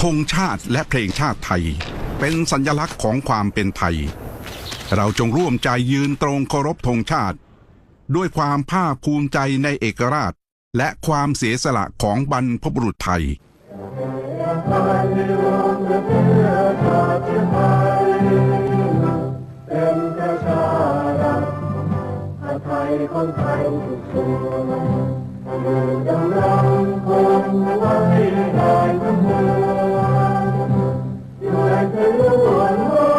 ธงชาติและเพลงชาติไทยเป็นสัญลักษณ์ของความเป็นไทยเราจงร่วมใจยืนตรงเคารพธงชาติด้วยความภาคภูมิใจในเอกราชและความเสียสละของบรรพบุรุษไทยคนไทยทุกส่วนอยู่ดำรงคงไว้ได้ทั้งมวลอยู่ในเป็นล้วน